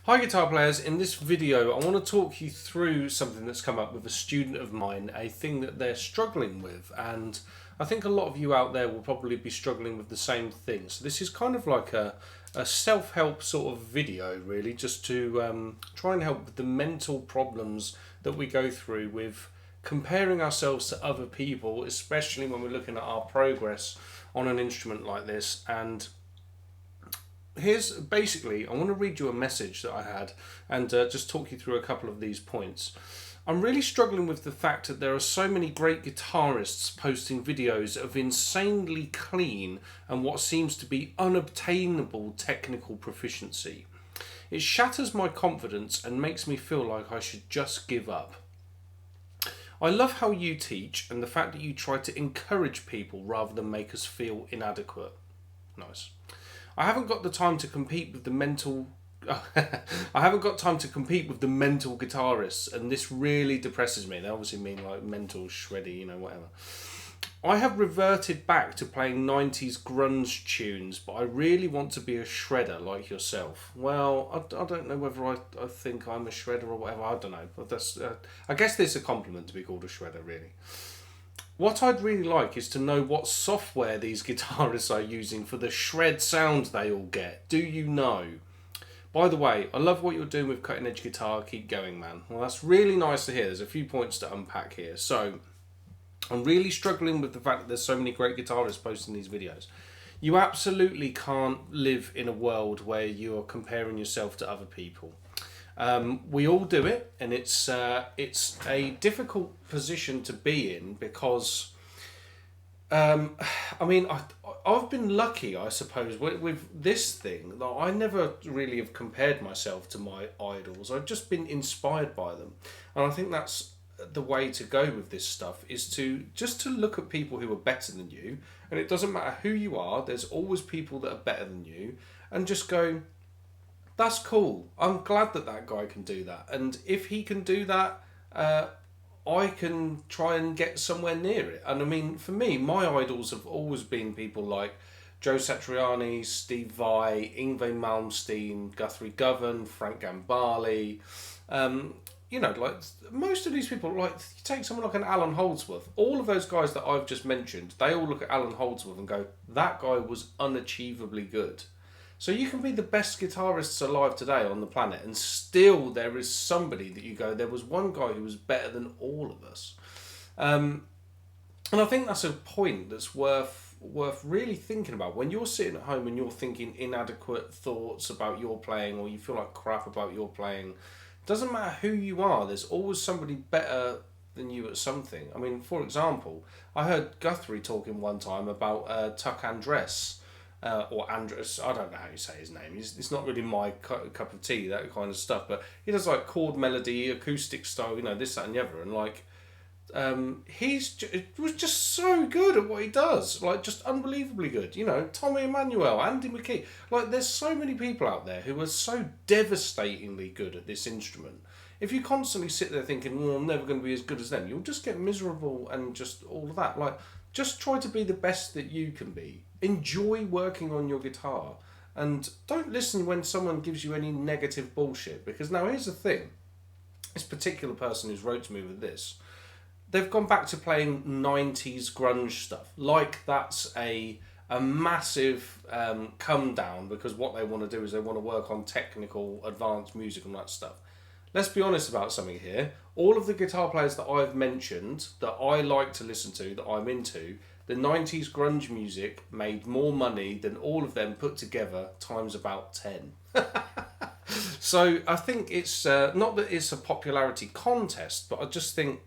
Hi guitar players, in this video I want to talk you through something that's come up with a student of mine, a thing that they're struggling with, and I think a lot of you out there will probably be struggling with the same thing. So this is kind of like a self-help sort of video really, just to try and help with the mental problems that we go through with comparing ourselves to other people, especially when we're looking at our progress on an instrument like this. And here's basically, I want to read you a message that I had and just talk you through a couple of these points. I'm really struggling with the fact that there are so many great guitarists posting videos of insanely clean and what seems to be unobtainable technical proficiency. It shatters my confidence and makes me feel like I should just give up. I love how you teach and the fact that you try to encourage people rather than make us feel inadequate. Nice. I haven't got the time to compete with the mental I haven't got time to compete with the mental guitarists, and this really depresses me. They obviously mean like mental shreddy, whatever. I have reverted back to playing 90s grunge tunes, but I really want to be a shredder like yourself. Well, I don't know whether I think I'm a shredder or whatever. I don't know. But I guess this is a compliment to be called a shredder, really. What I'd really like is to know what software these guitarists are using for the shred sound they all get. Do you know? By the way, I love what you're doing with Cutting Edge Guitar. Keep going, man. Well, that's really nice to hear. There's a few points to unpack here. So, I'm really struggling with the fact that there's so many great guitarists posting these videos. You absolutely can't live in a world where you are comparing yourself to other people. We all do it, and it's a difficult position to be in because, I've been lucky, I suppose, with this thing that I never really have compared myself to my idols. I've just been inspired by them, and I think that's the way to go with this stuff, is to look at people who are better than you, and it doesn't matter who you are. There's always people that are better than you, and just go, that's cool. I'm glad that guy can do that. And if he can do that, I can try and get somewhere near it. And I mean, for me, my idols have always been people like Joe Satriani, Steve Vai, Yngwie Malmsteen, Guthrie Govan, Frank Gambale. Like most of these people, like you take someone like an Alan Holdsworth, all of those guys that I've just mentioned, they all look at Alan Holdsworth and go, that guy was unachievably good. So you can be the best guitarists alive today on the planet, and still there is somebody that you go, there was one guy who was better than all of us. And I think that's a point that's worth really thinking about. When you're sitting at home and you're thinking inadequate thoughts about your playing, or you feel like crap about your playing, doesn't matter who you are, there's always somebody better than you at something. I mean, for example, I heard Guthrie talking one time about Tuck Andress. Or Andres, I don't know how you say his name. It's not really my cup of tea, that kind of stuff. But he does like chord melody, acoustic style, this, that, and the other. And like, it was just so good at what he does, like just unbelievably good. Tommy Emmanuel, Andy McKee. Like, there's so many people out there who are so devastatingly good at this instrument. If you constantly sit there thinking, well, I'm never going to be as good as them, you'll just get miserable and just all of that. Like, just try to be the best that you can be. Enjoy working on your guitar, and don't listen when someone gives you any negative bullshit, because now here's the thing. This particular person who's wrote to me with this, they've gone back to playing 90s grunge stuff. Like that's a massive come down, because what they want to do is they want to work on technical, advanced music and that stuff. Let's be honest about something here. All of the guitar players that I've mentioned, that I like to listen to, that I'm into, the 90s grunge music made more money than all of them put together times about 10. So I think it's not that it's a popularity contest, but I just think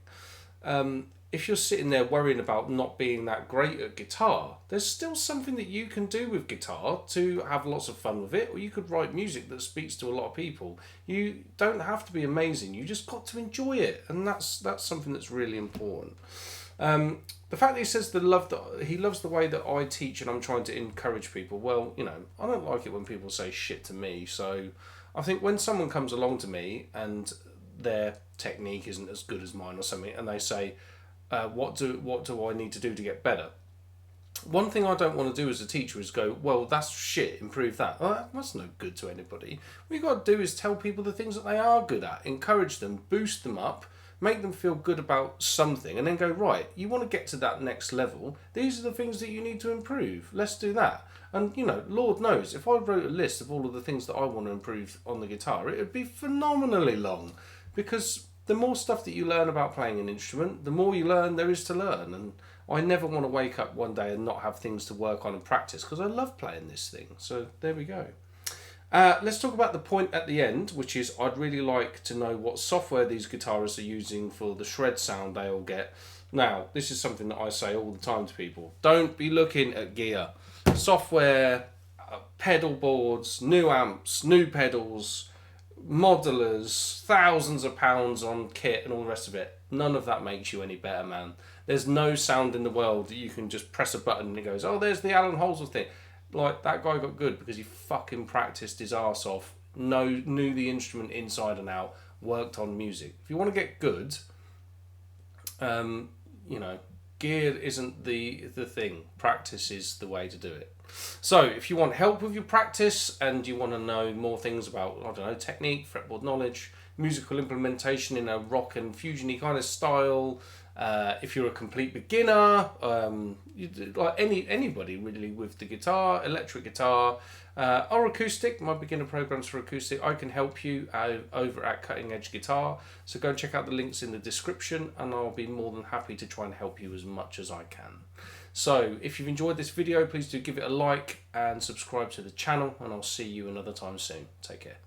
if you're sitting there worrying about not being that great at guitar, there's still something that you can do with guitar to have lots of fun with it, or you could write music that speaks to a lot of people. You don't have to be amazing, you just got to enjoy it, and that's something that's really important. The fact that he says he loves the way that I teach and I'm trying to encourage people, well, I don't like it when people say shit to me, so I think when someone comes along to me and their technique isn't as good as mine or something, and they say, what do I need to do to get better? One thing I don't want to do as a teacher is go, well, that's shit, improve that. Well, that's no good to anybody. What you got to do is tell people the things that they are good at, encourage them, boost them up, make them feel good about something, and then go, right, you want to get to that next level, these are the things that you need to improve. Let's do that. And, you know, Lord knows, if I wrote a list of all of the things that I want to improve on the guitar, it would be phenomenally long. Because the more stuff that you learn about playing an instrument, the more you learn there is to learn. And I never want to wake up one day and not have things to work on and practice, because I love playing this thing. So there we go. Let's talk about the point at the end, which is I'd really like to know what software these guitarists are using for the shred sound they all get. Now, this is something that I say all the time to people. Don't be looking at gear. Software, pedal boards, new amps, new pedals, modelers, thousands of pounds on kit and all the rest of it. None of that makes you any better, man. There's no sound in the world that you can just press a button and it goes, oh, there's the Alan Holdsworth thing. Like, that guy got good because he fucking practiced his arse off, knew the instrument inside and out, worked on music. If you want to get good, you know, gear isn't the thing. Practice is the way to do it. So if you want help with your practice and you want to know more things about, I don't know, technique, fretboard knowledge, musical implementation in a rock and fusiony kind of style, if you're a complete beginner, like anybody really with the guitar, electric guitar, or acoustic, my beginner programs for acoustic, I can help you over at Cutting Edge Guitar. So go and check out the links in the description and I'll be more than happy to try and help you as much as I can. So if you've enjoyed this video, please do give it a like and subscribe to the channel, and I'll see you another time soon. Take care.